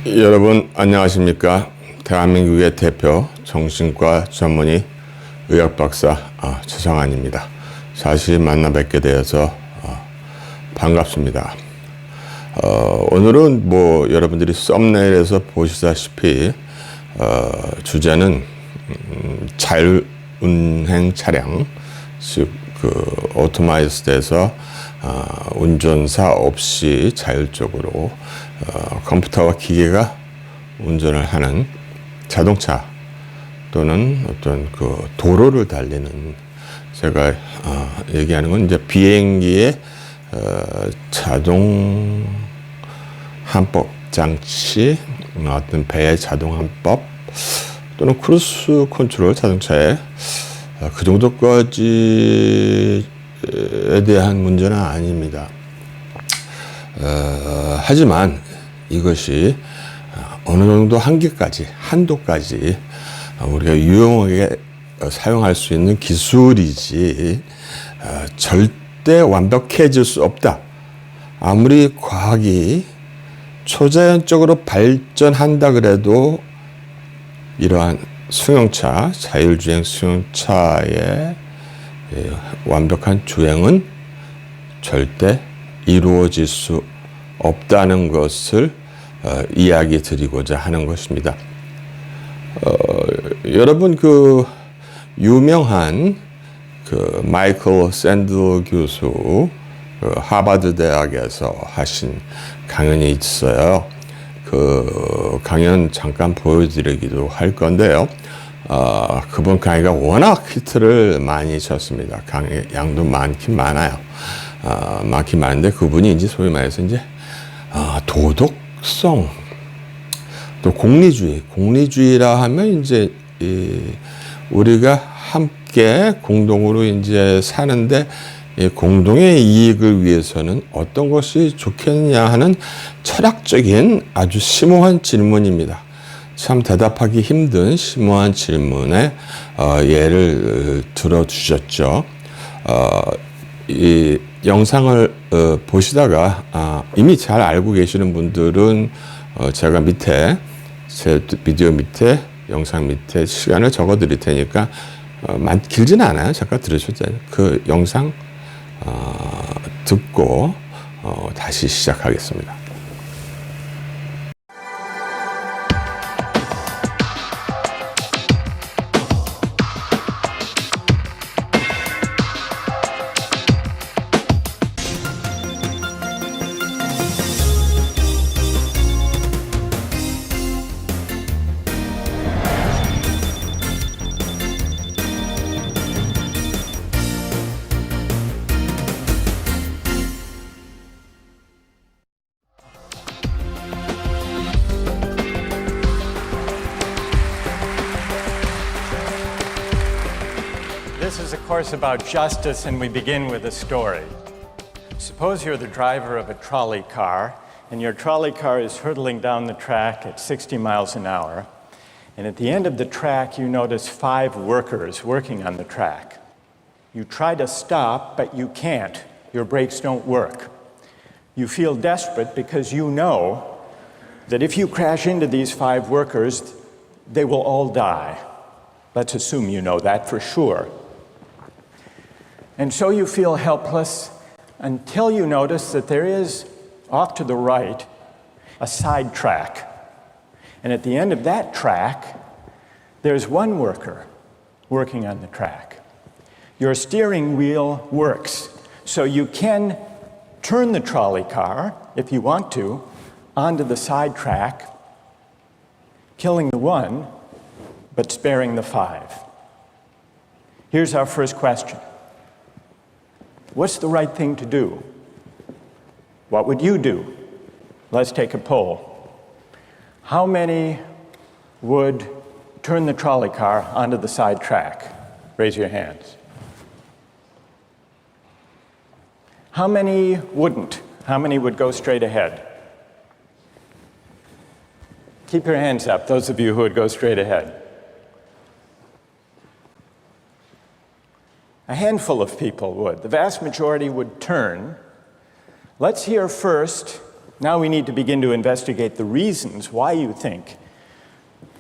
여러분 안녕하십니까? 대한민국의 대표 정신과 전문의 의학박사 최성환입니다. 다시 만나 뵙게 되어서 반갑습니다. 오늘은 여러분들이 썸네일에서 보시다시피 주제는 자율운행 차량, 즉 오토마이즈드에서 운전사 없이 자율적으로 컴퓨터와 기계가 운전을 하는 자동차 또는 어떤 도로를 달리는, 제가 얘기하는 건 이제 비행기의 자동 항법 장치, 어떤 배의 자동 항법 또는 크루즈 컨트롤 자동차의 그 정도까지에 대한 문제는 아닙니다. 하지만 이것이 어느 정도 한도까지 우리가 유용하게 사용할 수 있는 기술이지 절대 완벽해질 수 없다. 아무리 과학이 초자연적으로 발전한다 그래도 이러한 승용차, 자율주행 승용차의 완벽한 주행은 절대 이루어질 수 없다는 것을 이야기 드리고자 하는 것입니다. 여러분 유명한 마이클 샌들 교수 하버드 대학에서 하신 강연이 있어요. 그 강연 잠깐 보여드리기도 할 건데요. 그분 강의가 워낙 히트를 많이 쳤습니다. 강의 양도 많긴 많아요. 많긴 많은데 그분이 이제 소위 말해서 이제 도덕성 또 공리주의라 하면 이제 우리가 함께 공동으로 이제 사는데 공동의 이익을 위해서는 어떤 것이 좋겠느냐 하는 철학적인 아주 심오한 질문입니다. 참 대답하기 힘든 심오한 질문에 예를 들어주셨죠. 이 영상을 보시다가 이미 잘 알고 계시는 분들은 제가 제 비디오 밑에, 영상 밑에 시간을 적어 드릴 테니까 길지는 않아요. 잠깐 들으셔도 돼요. 그 영상 듣고 다시 시작하겠습니다. This is a course about justice, and we begin with a story. Suppose you're the driver of a trolley car, and your trolley car is hurtling down the track at 60 miles an hour, and at the end of the track, you notice 5 workers working on the track. You try to stop, but you can't. Your brakes don't work. You feel desperate because you know that if you crash into these 5 workers, they will all die. Let's assume you know that for sure. And so you feel helpless until you notice that there is, off to the right, a side track. And at the end of that track, there's one worker working on the track. Your steering wheel works, so you can turn the trolley car, if you want to, onto the side track, killing the one, but sparing the 5. Here's our first question. What's the right thing to do? What would you do? Let's take a poll. How many would turn the trolley car onto the side track? Raise your hands. How many wouldn't? How many would go straight ahead? Keep your hands up, those of you who would go straight ahead. A handful of people would. The vast majority would turn. Let's hear first Now we need to begin to investigate the reasons why you think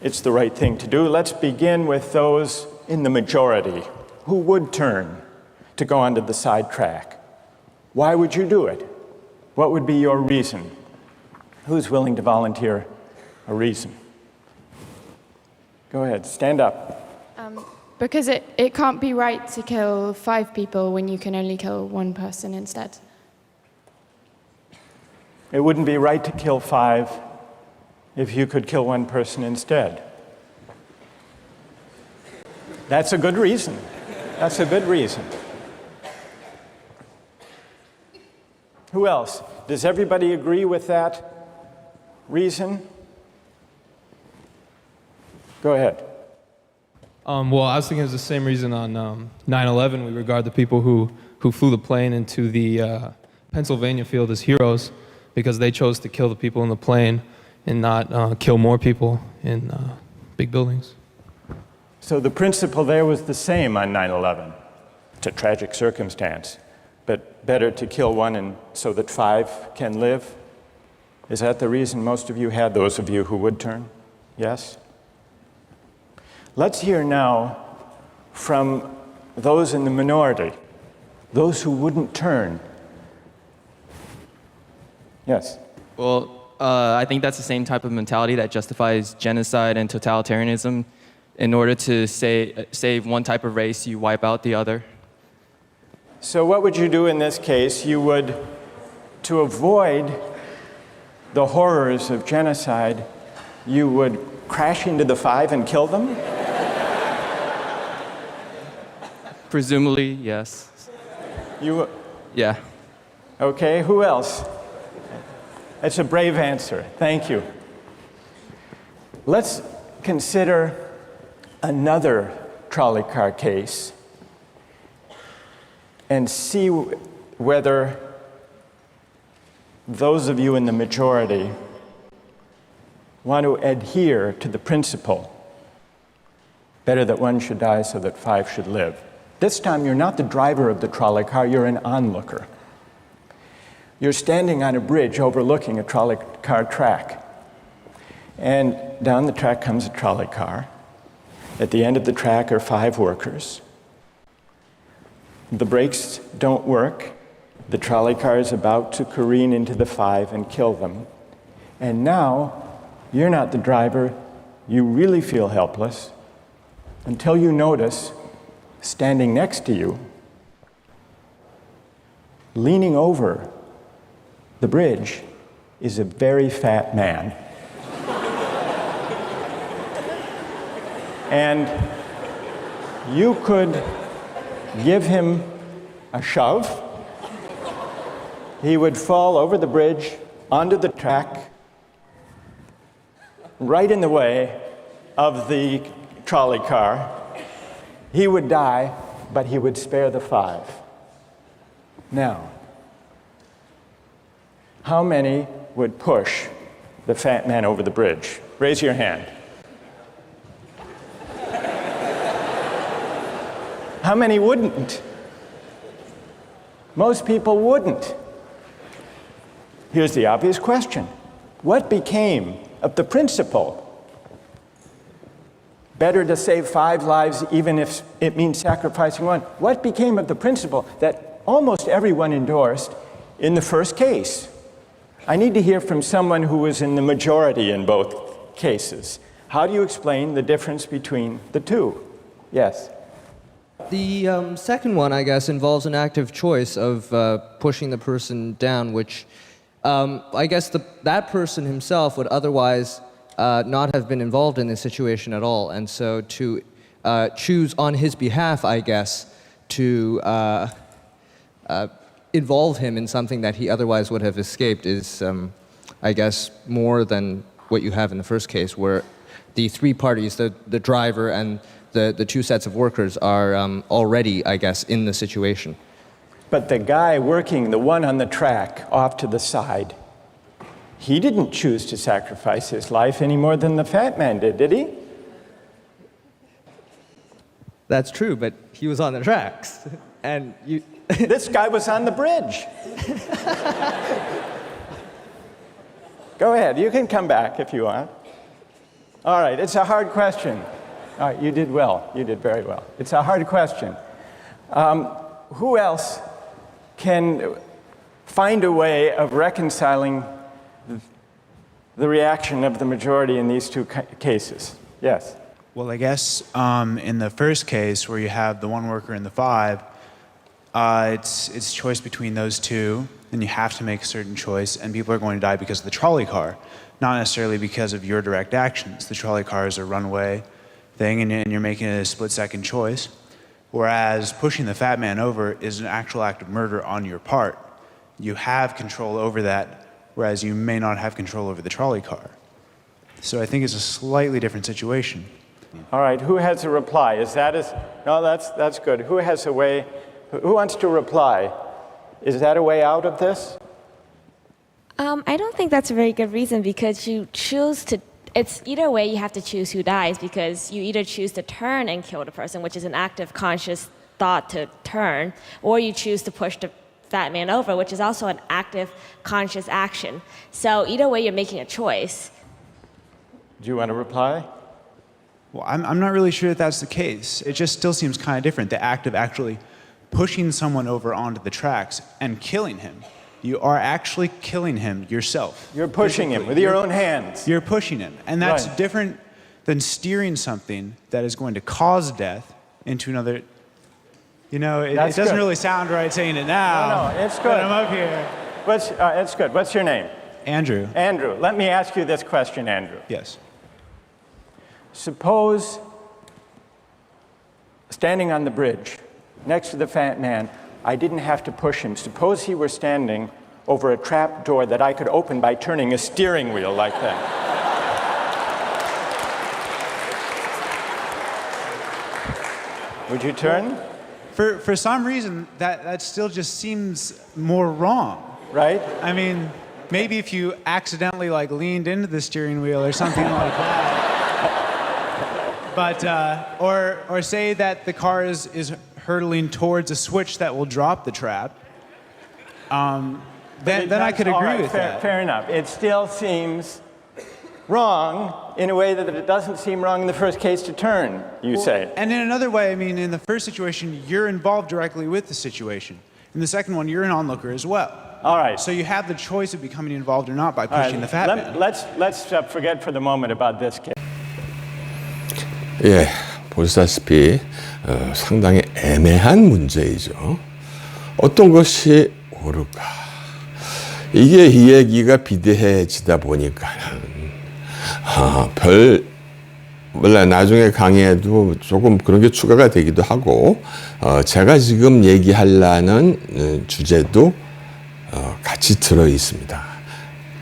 it's the right thing to do. Let's begin with those in the majority who would turn to go onto the side track. Why would you do it? What would be your reason? Who's willing to volunteer a reason? Go ahead, stand up. Because it can't be right to kill 5 people when you can only kill 1 person instead. It wouldn't be right to kill 5 if you could kill 1 person instead. That's a good reason. That's a good reason. Who else? Does everybody agree with that reason? Go ahead. Well, I was thinking it's the same reason on 9/11. We regard the people who flew the plane into the Pennsylvania field as heroes because they chose to kill the people in the plane and not kill more people in big buildings. So the principle there was the same on 9/11. It's a tragic circumstance, but better to kill 1 and so that 5 can live. Is that the reason most of you had, those of you who would turn? Yes? Let's hear now from those in the minority, those who wouldn't turn. Yes? Well, I think that's the same type of mentality that justifies genocide and totalitarianism. In order to save one type of race, you wipe out the other. So what would you do in this case? You would, to avoid the horrors of genocide, you would crash into the 5 and kill them? Presumably, yes. Yeah. Okay, who else? That's a brave answer. Thank you. Let's consider another trolley car case and see whether those of you in the majority want to adhere to the principle, better that 1 should die so that 5 should live. This time you're not the driver of the trolley car, you're an onlooker. You're standing on a bridge overlooking a trolley car track. And down the track comes a trolley car. At the end of the track are 5 workers. The brakes don't work. The trolley car is about to careen into the 5 and kill them. And now, you're not the driver. You really feel helpless until you notice, standing next to you, leaning over the bridge, is a very fat man. And you could give him a shove. He would fall over the bridge, onto the track, right in the way of the trolley car. He would die, but he would spare the 5. Now, how many would push the fat man over the bridge? Raise your hand. How many wouldn't? Most people wouldn't. Here's the obvious question. What became of the principle? Better to save 5 lives even if it means sacrificing 1. What became of the principle that almost everyone endorsed in the first case? I need to hear from someone who was in the majority in both cases. How do you explain the difference between the two? Yes? The second one, I guess, involves an active choice of pushing the person down, which I guess that person himself would otherwise not have been involved in this situation at all. And so to choose on his behalf, I guess, to involve him in something that he otherwise would have escaped is, I guess, more than what you have in the first case, where the 3 parties, the driver and the 2 sets of workers, are already, I guess, in the situation. But the guy working, the one on the track off to the side, he didn't choose to sacrifice his life any more than the fat man did he? That's true, but he was on the tracks. And you... This guy was on the bridge. Go ahead. You can come back if you want. All right. It's a hard question. All right. You did well. You did very well. It's a hard question. Who else can find a way of reconciling the reaction of the majority in these two cases? Yes. Well, I guess in the first case where you have the one worker and the five, it's choice between those two, and you have to make a certain choice, and people are going to die because of the trolley car, not necessarily because of your direct actions. The trolley car is a runaway thing, and you're making a split-second choice, whereas pushing the fat man over is an actual act of murder on your part. You have control over that, whereas you may not have control over the trolley car. So I think it's a slightly different situation. All right. Who has a reply? No, that's good. Who has a way? Who wants to reply? Is that a way out of this? I don't think that's a very good reason because you choose to. It's either way you have to choose who dies because you either choose to turn and kill the person, which is an active conscious thought to turn, or you choose to push the fat man over, which is also an active conscious action. So either way you're making a choice. Do you want to reply? Well, I'm not really sure that that's the case. It just still seems kind of different, the act of actually pushing someone over onto the tracks and killing him. You are actually killing him yourself. You're pushing him with your own hands. You're pushing him. And that's Right. different than steering something that is going to cause death into another. You know, it That's doesn't good. really sound right saying it now. No, it's good. But I'm up here. It's good. What's your name? Andrew. Andrew. Let me ask you this question, Andrew. Yes. Suppose standing on the bridge next to the fat man, I didn't have to push him. Suppose he were standing over a trap door that I could open by turning a steering wheel like that. Would you turn? For some reason, that still just seems more wrong. Right? I mean, maybe if you accidentally like leaned into the steering wheel or something like that. But or say that the car is hurtling towards a switch that will drop the trap. Then I could agree with that. Fair enough. It still seems wrong in a way that it doesn't seem wrong in the first case to turn, you say. And in another way, I mean, in the first situation, you're involved directly with the situation. In the second one, you're an onlooker as well. All right. So you have the choice of becoming involved or not by pushing the fat man. Let's forget for the moment about this case. 예, 보시다시피 상당히 애매한 문제이죠. 어떤 것이 옳을까? 이게 이 얘기가 비대해지다 보니까는 원래 나중에 강의에도 조금 그런 게 추가가 되기도 하고 제가 지금 얘기하려는 주제도 같이 들어 있습니다.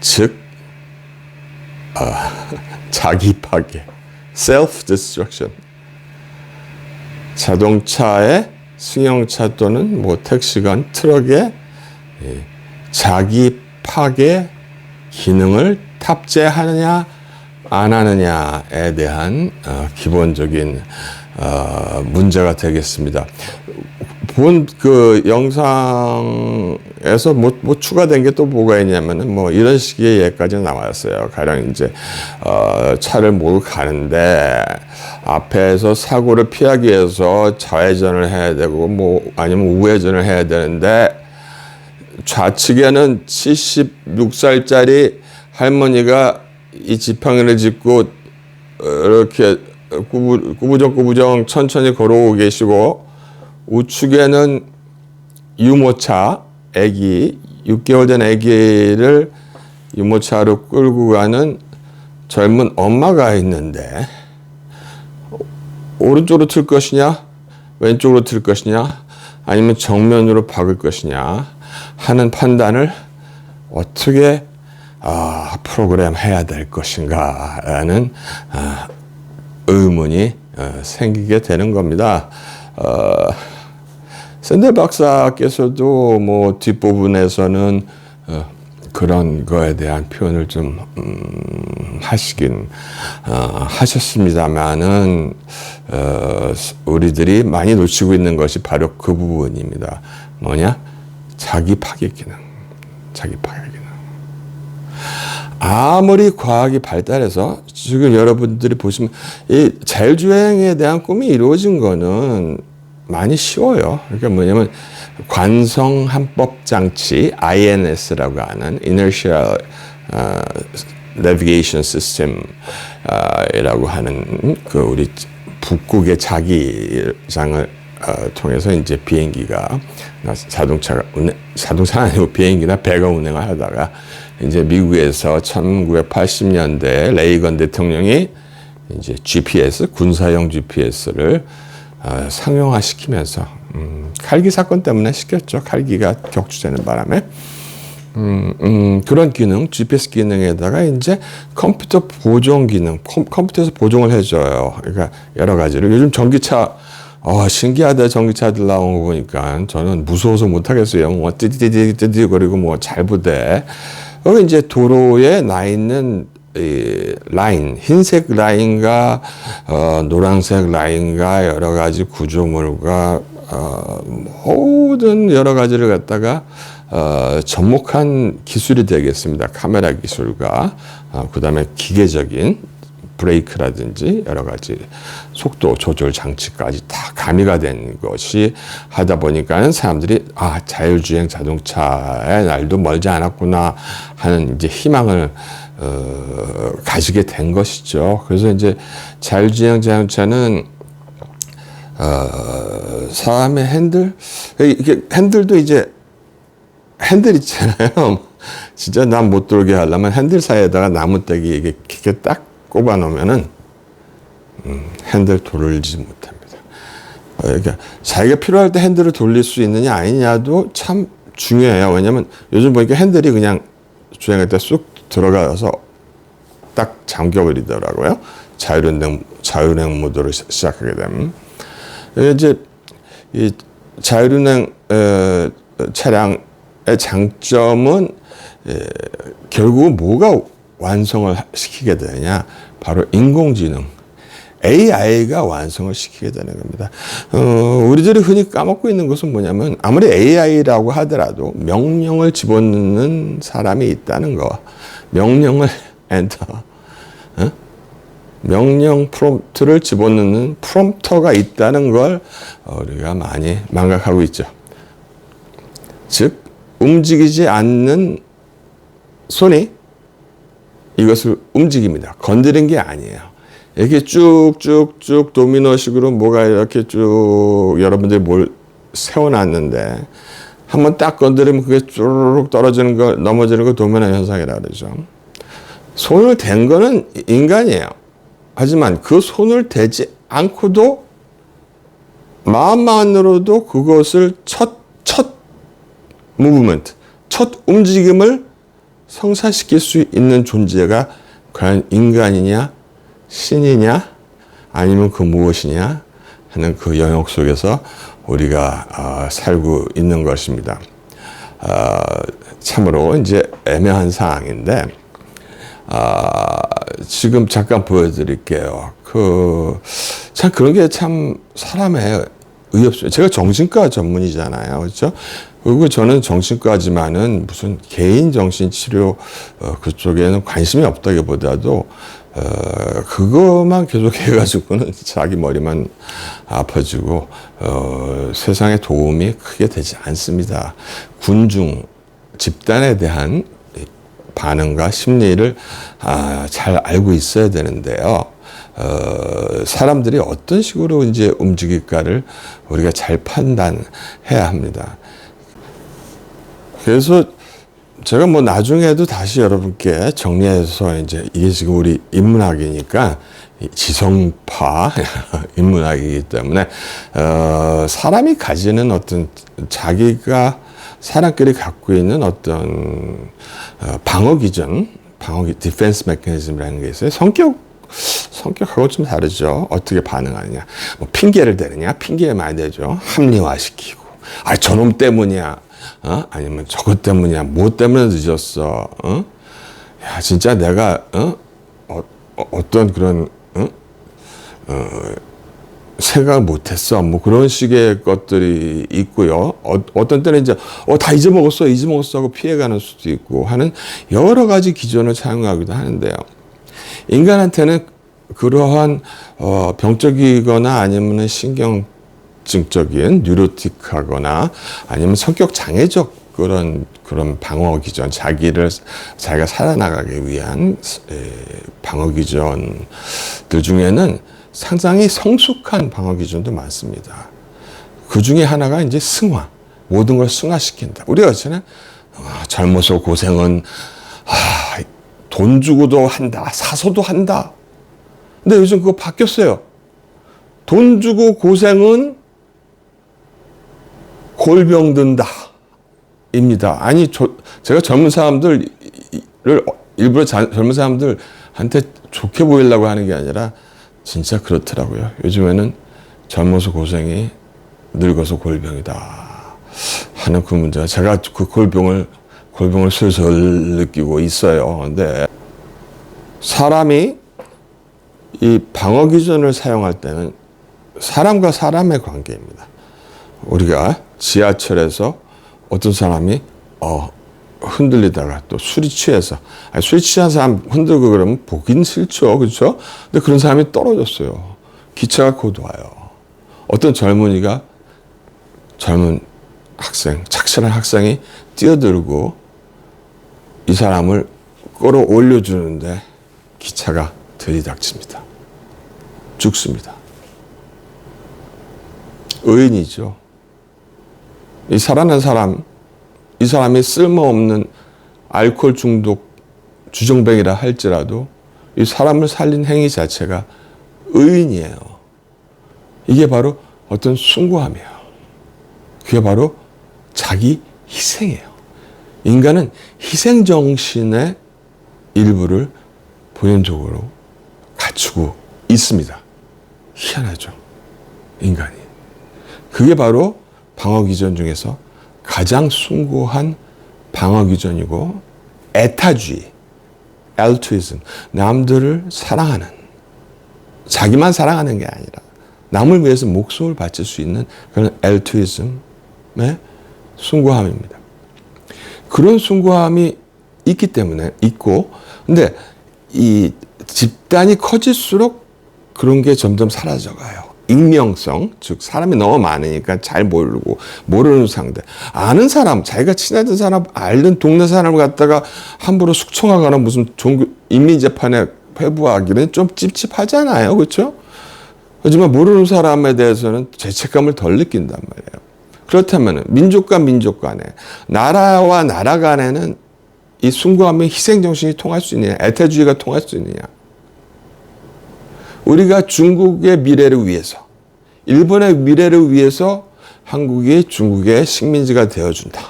즉 자기 파괴, self-destruction. 자동차에 승용차 또는 뭐 택시건 트럭에 자기 파괴 기능을 탑재하느냐 안 하느냐에 대한 기본적인 문제가 되겠습니다. 본 그 영상에서 뭐 추가된 게 또 뭐가 있냐면은 뭐 이런 식의 예까지 나왔어요. 가령 이제 차를 몰고 가는데 앞에서 사고를 피하기 위해서 좌회전을 해야 되고 뭐 아니면 우회전을 해야 되는데 좌측에는 76살짜리 할머니가 이 지팡이를 짚고 이렇게 꾸부정 천천히 걸어오고 계시고 우측에는 유모차, 아기, 6개월 된 아기를 유모차로 끌고 가는 젊은 엄마가 있는데 오른쪽으로 틀 것이냐, 왼쪽으로 틀 것이냐, 아니면 정면으로 박을 것이냐 하는 판단을 어떻게 프로그램 해야 될 것인가라는 의문이 생기게 되는 겁니다. 샌델 박사께서도 뭐 뒷부분에서는 그런 거에 대한 표현을 좀 하시긴 하셨습니다만은 우리들이 많이 놓치고 있는 것이 바로 그 부분입니다. 뭐냐? 자기 파괴 기능. 자기 파괴 기능. 아무리 과학이 발달해서 지금 여러분들이 보시면 이 자율주행에 대한 꿈이 이루어진 거는 많이 쉬워요. 그러니까 뭐냐면 관성함법 장치 INS라고 하는 Inertial Navigation System이라고 하는 그 우리 북극의 자기장을 통해서 이제 비행기가 자동차가 아니고 비행기나 배가 운행을 하다가 이제 미국에서 1980년대 레이건 대통령이 이제 GPS 군사용 GPS를 상용화시키면서 칼기 사건 때문에 시켰죠. 칼기가 격추되는 바람에 그런 기능, GPS 기능에다가 이제 컴퓨터 보정 기능, 컴퓨터에서 보정을 해줘요. 그러니까 여러 가지를 요즘 전기차 신기하다. 전기차들 나온 거 보니까 저는 무서워서 못 하겠어요. 뭐 띠디디디디거리고 뭐 잘 부대. 여기 이제 도로에 나 있는 이 라인, 흰색 라인과 노란색 라인과 여러 가지 구조물과 모든 여러 가지를 갖다가 접목한 기술이 되겠습니다. 카메라 기술과 그다음에 기계적인 브레이크라든지 여러 가지 속도 조절 장치까지 다 가미가 된 것이 하다 보니까는 사람들이 자율주행 자동차의 날도 멀지 않았구나 하는 이제 희망을 가지게 된 것이죠. 그래서 이제 자율주행 자동차는 사람의 핸들, 이게 핸들도 이제 핸들 있잖아요. 진짜 남 못 돌게 하려면 핸들 사이에다가 나무떼기 이게 딱 꼽아 놓으면은 핸들 돌리지 못합니다. 그러니까 자기가 필요할 때 핸들을 돌릴 수 있느냐 아니냐도 참 중요해요. 왜냐면 요즘 보니까 핸들이 그냥 주행할 때 쑥 들어가서 딱 잠겨버리더라고요. 자율운행 모드를 시작하게 되면. 이제 이 자율운행 차량의 장점은 결국 뭐가 완성을 시키게 되냐? 바로 인공지능, AI가 완성을 시키게 되는 겁니다. 우리들이 흔히 까먹고 있는 것은 뭐냐면 아무리 AI라고 하더라도 명령을 집어넣는 사람이 있다는 거. 명령을 엔터, 명령 프롬프트를 집어넣는 프롬프터가 있다는 걸 우리가 많이 망각하고 있죠. 즉 움직이지 않는 손이 이것을 움직입니다. 건드린 게 아니에요. 이렇게 쭉쭉쭉 도미노식으로 뭐가 이렇게 쭉 여러분들이 뭘 세워놨는데 한번 딱 건드리면 그게 쭈르륵 떨어지는 거, 넘어지는 거 도미노 현상이라고 그러죠. 손을 댄 거는 인간이에요. 하지만 그 손을 대지 않고도 마음만으로도 그것을 첫 무브먼트, 첫 움직임을 성사시킬 수 있는 존재가 과연 인간이냐, 신이냐, 아니면 그 무엇이냐 하는 그 영역 속에서 우리가 살고 있는 것입니다. 참으로 이제 애매한 상황인데, 지금 잠깐 보여드릴게요. 참 그런 게 참 사람의 의협수. 제가 정신과 전문이잖아요. 그렇죠? 그리고 저는 정신과지만은 무슨 개인 정신치료 그쪽에는 관심이 없다기보다도 그것만 계속 해가지고는 자기 머리만 아파지고 세상에 도움이 크게 되지 않습니다. 군중 집단에 대한 반응과 심리를 잘 알고 있어야 되는데요. 사람들이 어떤 식으로 이제 움직일까를 우리가 잘 판단해야 합니다. 그래서 제가 뭐 나중에도 다시 여러분께 정리해서 이제 이게 지금 우리 인문학이니까 지성파 인문학이기 때문에 사람이 가지는 어떤 자기가 사람끼리 갖고 있는 어떤 방어 디펜스 메커니즘이라는 게 있어요. 성격하고 좀 다르죠. 어떻게 반응하느냐. 뭐 핑계를 대느냐. 핑계 많이 대죠. 합리화시키고. 저놈 때문이야. 아니면 저것 때문이야. 뭐 때문에 늦었어. 야, 진짜 내가 어떤 그런 생각을 못했어. 뭐 그런 식의 것들이 있고요. 어떤 때는 이제 다 잊어먹었어 하고 피해가는 수도 있고 하는 여러 가지 기준을 사용하기도 하는데요. 인간한테는 그러한 병적이거나 아니면 신경증적인 뉴로틱하거나 아니면 성격 장애적 그런 방어 기전, 자기가 살아나가기 위한 방어 기전들 중에는 상당히 성숙한 방어 기전도 많습니다. 그 중에 하나가 이제 승화, 모든 걸 승화시킨다. 우리가 그렇잖아요. 젊어서 고생은 돈 주고도 한다, 사서도 한다. 근데 요즘 그거 바뀌었어요. 돈 주고 고생은 골병 든다. 입니다. 아니, 제가 젊은 사람들을 일부러 젊은 사람들한테 좋게 보이려고 하는 게 아니라 진짜 그렇더라고요. 요즘에는 젊어서 고생이 늙어서 골병이다 하는 그 문제가 제가 그 골병을 슬슬 느끼고 있어요. 근데 사람이 이 방어 기전을 사용할 때는 사람과 사람의 관계입니다. 우리가 지하철에서 어떤 사람이 흔들리다가 또 술이 취해서 술이 취한 사람 흔들고 그러면 보긴 싫죠. 그렇죠? 근데 그런 사람이 떨어졌어요. 기차가 곧 와요. 어떤 젊은 학생, 착실한 학생이 뛰어들고 이 사람을 끌어올려주는데 기차가 들이닥칩니다. 죽습니다. 의인이죠. 이 살아난 사람, 이 사람이 쓸모없는 알코올 중독 주정뱅이라 할지라도 이 사람을 살린 행위 자체가 의인이에요. 이게 바로 어떤 숭고함이에요. 그게 바로 자기 희생이에요. 인간은 희생정신의 일부를 본연적으로 갖추고 있습니다. 희한하죠. 인간이. 그게 바로 방어기전 중에서 가장 숭고한 방어기전이고 애타주의, 알트루이즘, 남들을 사랑하는, 자기만 사랑하는 게 아니라 남을 위해서 목숨을 바칠 수 있는 그런 알트루이즘의 숭고함입니다. 그런 숭고함이 있기 때문에 있고, 근데 이 집단이 커질수록 그런 게 점점 사라져가요. 익명성, 즉 사람이 너무 많으니까 잘 모르는 상대, 아는 사람, 자기가 친하던 사람, 알던 동네 사람을 갖다가 함부로 숙청하거나 무슨 인민재판에 회부하기는 좀 찝찝하잖아요. 그렇죠? 하지만 모르는 사람에 대해서는 죄책감을 덜 느낀단 말이에요. 그렇다면 민족과 민족 간에, 나라와 나라 간에는 이 숭고함의 희생정신이 통할 수 있느냐, 애태주의가 통할 수 있느냐. 우리가 중국의 미래를 위해서, 일본의 미래를 위해서 한국이 중국의 식민지가 되어준다.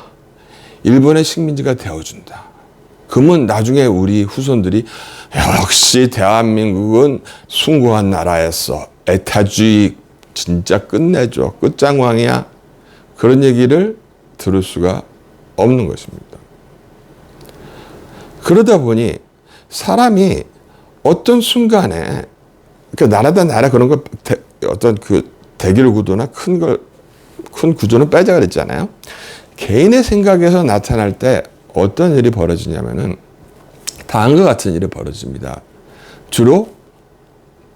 일본의 식민지가 되어준다. 그러면 나중에 우리 후손들이 역시 대한민국은 숭고한 나라였어. 애타주의 진짜 끝내줘. 끝장왕이야. 그런 얘기를 들을 수가 없는 것입니다. 그러다 보니 사람이 어떤 순간에 그 나라다 나라 그런 거 어떤 그 대결 구도나 큰 구조는 빼자 그랬잖아요. 개인의 생각에서 나타날 때 어떤 일이 벌어지냐면은 다음과 같은 일이 벌어집니다. 주로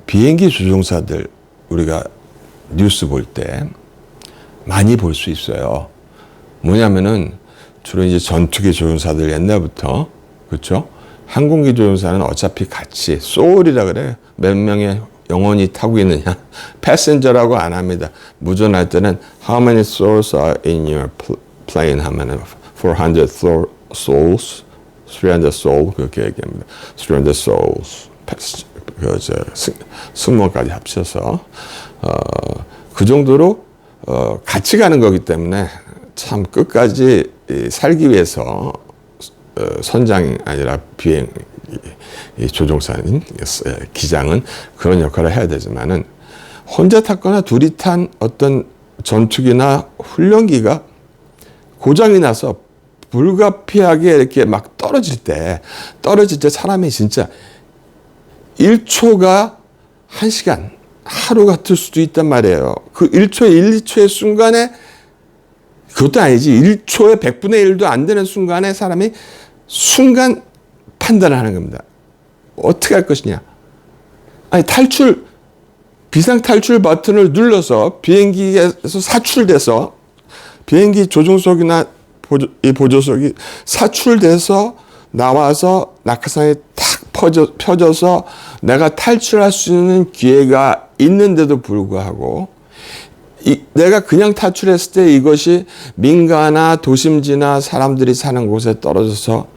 비행기 조종사들 우리가 뉴스 볼 때 많이 볼 수 있어요. 뭐냐면은 주로 이제 전투기 조종사들 옛날부터 그렇죠? 항공기 조종사는 어차피 같이 소울이라 그래요. 몇 명의 영혼이 타고 있느냐. 패센저라고 안 합니다. 무전할 때는 How many souls are in your plane? 하면 400 souls, 300 souls 그렇게 얘기합니다. 300 souls, 승무원까지 합쳐서 그 정도로 같이 가는 거기 때문에 참 끝까지 살기 위해서 선장이 아니라 비행 조종사인 기장은 그런 역할을 해야 되지만은 혼자 탔거나 둘이 탄 어떤 전투기나 훈련기가 고장이 나서 불가피하게 이렇게 막 떨어질 때 사람이 진짜 1초가 1시간, 하루 같을 수도 있단 말이에요. 그 1초, 1, 2초의 순간에 그것도 아니지. 1초에 100분의 1도 안 되는 순간에 사람이 순간 판단을 하는 겁니다. 어떻게 할 것이냐. 아니 비상 탈출 버튼을 눌러서 비행기에서 사출돼서 비행기 조종석이나 보조석이 사출돼서 나와서 낙하산에 탁 펴져서 내가 탈출할 수 있는 기회가 있는데도 불구하고 내가 그냥 탈출했을 때 이것이 민가나 도심지나 사람들이 사는 곳에 떨어져서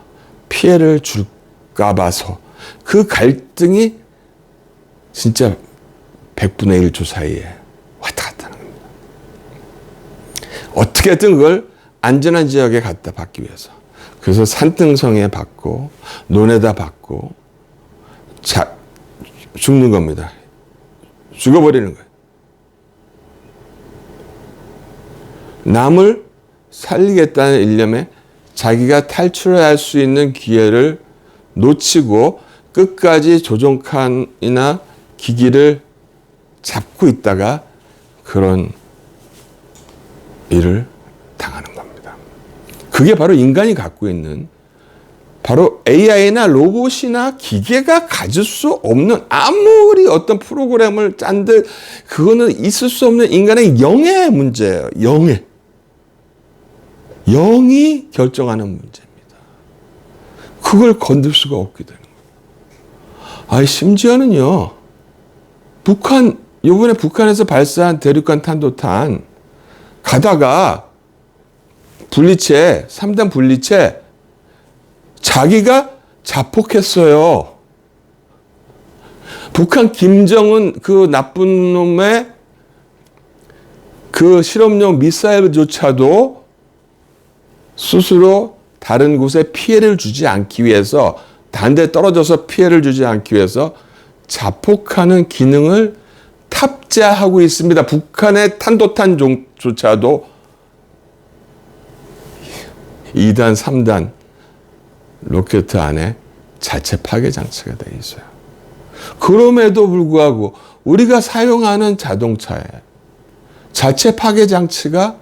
피해를 줄까 봐서 그 갈등이 진짜 100분의 1초 사이에 왔다 갔다 하는 겁니다. 어떻게든 그걸 안전한 지역에 갖다 받기 위해서. 그래서 산등성에 받고 논에다 받고 죽는 겁니다. 죽어버리는 거예요. 남을 살리겠다는 일념에 자기가 탈출할 수 있는 기회를 놓치고 끝까지 조종칸이나 기기를 잡고 있다가 그런 일을 당하는 겁니다. 그게 바로 인간이 갖고 있는 바로 AI나 로봇이나 기계가 가질 수 없는 아무리 어떤 프로그램을 짠들 그거는 있을 수 없는 인간의 영의 문제예요. 영이 결정하는 문제입니다. 그걸 건들 수가 없게 되는 거예요. 심지어는요. 이번에 북한에서 발사한 대륙간 탄도탄 가다가 3단 분리체 자기가 자폭했어요. 북한 김정은 그 나쁜 놈의 그 실험용 미사일조차도 스스로 다른 곳에 피해를 주지 않기 위해서 다른 데 떨어져서 피해를 주지 않기 위해서 자폭하는 기능을 탑재하고 있습니다. 북한의 탄도탄조차도 2단, 3단 로켓 안에 자체 파괴 장치가 되어 있어요. 그럼에도 불구하고 우리가 사용하는 자동차에 자체 파괴 장치가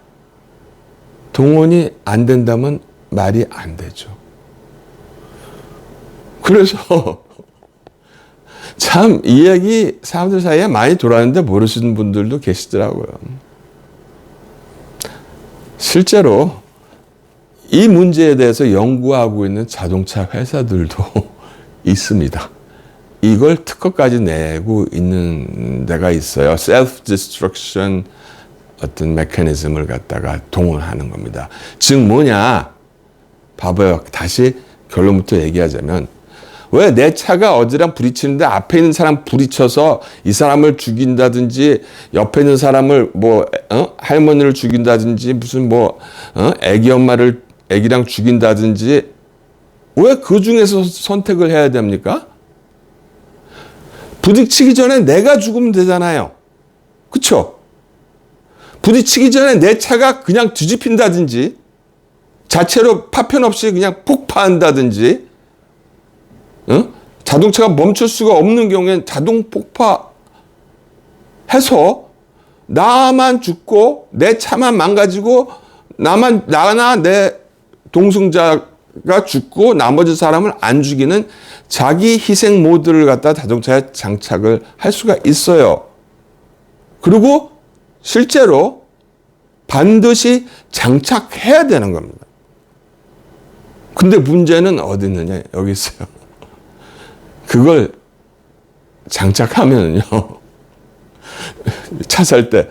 동원이 안 된다면 말이 안 되죠. 그래서 참 이 얘기 사람들 사이에 많이 돌아왔는데 모르시는 분들도 계시더라고요. 실제로 이 문제에 대해서 연구하고 있는 자동차 회사들도 있습니다. 이걸 특허까지 내고 있는 데가 있어요. self-destruction 어떤 메커니즘을 갖다가 동원하는 겁니다. 즉 뭐냐? 봐봐요. 다시 결론부터 얘기하자면 왜 내 차가 어디랑 부딪히는데 앞에 있는 사람 부딪혀서 이 사람을 죽인다든지 옆에 있는 사람을 할머니를 죽인다든지 무슨 애기랑 죽인다든지 왜 그 중에서 선택을 해야 됩니까? 부딪히기 전에 내가 죽으면 되잖아요. 그쵸? 부딪히기 전에 내 차가 그냥 뒤집힌다든지 자체로 파편 없이 그냥 폭파한다든지 자동차가 멈출 수가 없는 경우엔 자동 폭파해서 나만 죽고 내 차만 망가지고 나나 내 동승자가 죽고 나머지 사람을 안 죽이는 자기 희생 모드를 갖다 자동차에 장착을 할 수가 있어요. 그리고 실제로 반드시 장착해야 되는 겁니다. 근데 문제는 어디 있느냐? 여기 있어요. 그걸 장착하면요. 차 살 때,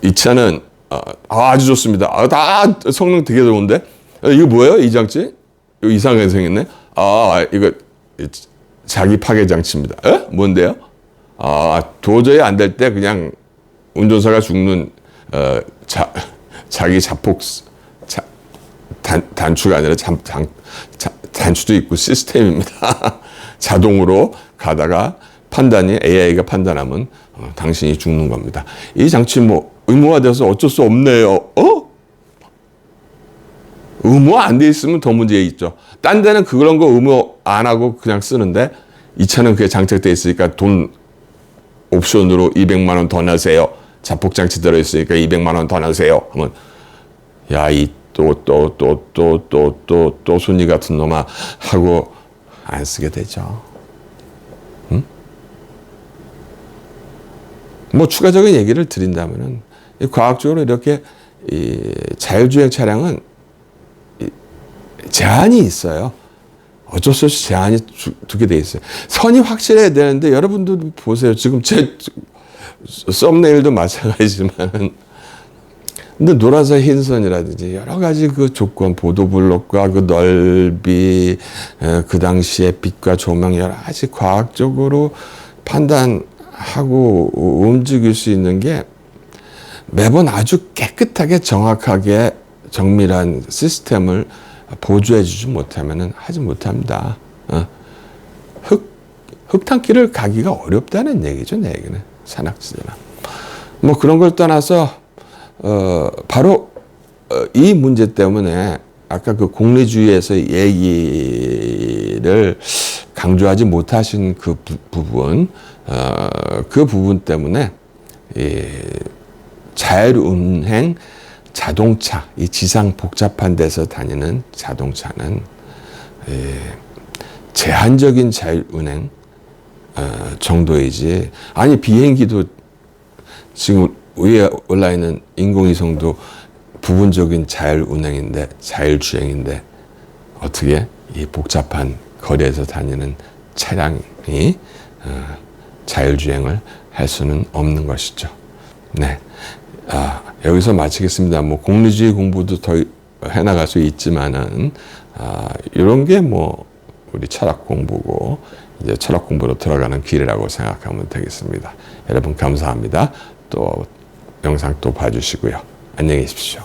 이 차는, 아주 좋습니다. 다 성능 되게 좋은데? 이거 뭐예요? 이 장치? 이거 이상하게 생겼네? 이거 자기 파괴 장치입니다. 뭔데요? 도저히 안 될 때 그냥 운전사가 죽는, 자기 자폭, 단추가 아니라 단추도 있고 시스템입니다. 자동으로 가다가 AI가 판단하면 당신이 죽는 겁니다. 이 장치 의무화돼서 어쩔 수 없네요. 의무화 안 돼 있으면 더 문제 있죠. 딴 데는 그런 거 의무 안 하고 그냥 쓰는데 이 차는 그게 장착돼 있으니까 돈 옵션으로 200만 원 더 내세요. 자폭장치 들어있으니까 200만 원 더 내세요. 하면 야, 이 또 순이 같은 놈아 하고 안 쓰게 되죠. 응? 뭐 추가적인 얘기를 드린다면은 과학적으로 이렇게 이 자율주행 차량은 제한이 있어요. 어쩔 수 없이 제한이 두게 돼 있어요. 선이 확실해야 되는데 여러분들 보세요. 지금 제 썸네일도 마찬가지지만 근데 노란선 흰선이라든지 여러 가지 그 조건, 보도블록과 그 넓이, 그 당시에 빛과 조명 여러 가지 과학적으로 판단하고 움직일 수 있는 게 매번 아주 깨끗하게 정확하게 정밀한 시스템을 보조해 주지 못하면 하지 못합니다. 흙탕길을 가기가 어렵다는 얘기죠, 내 얘기는. 산악지대나. 뭐 그런 걸 떠나서 바로 이 문제 때문에 아까 그 공리주의에서 얘기를 강조하지 못하신 그 부분, 그 부분 때문에 이 자율운행 자동차, 이 지상 복잡한 데서 다니는 자동차는 제한적인 자율운행 정도이지, 아니 비행기도 지금 위에 올라있는 인공위성도 부분적인 자율운행인데, 자율주행인데 어떻게 이 복잡한 거리에서 다니는 차량이 자율주행을 할 수는 없는 것이죠. 네, 여기서 마치겠습니다. 뭐 공리주의 공부도 더 해나갈 수 있지만은 이런 게 뭐 우리 철학 공부고 이제 철학 공부로 들어가는 길이라고 생각하면 되겠습니다. 여러분 감사합니다. 또 영상 또 봐주시고요. 안녕히 계십시오.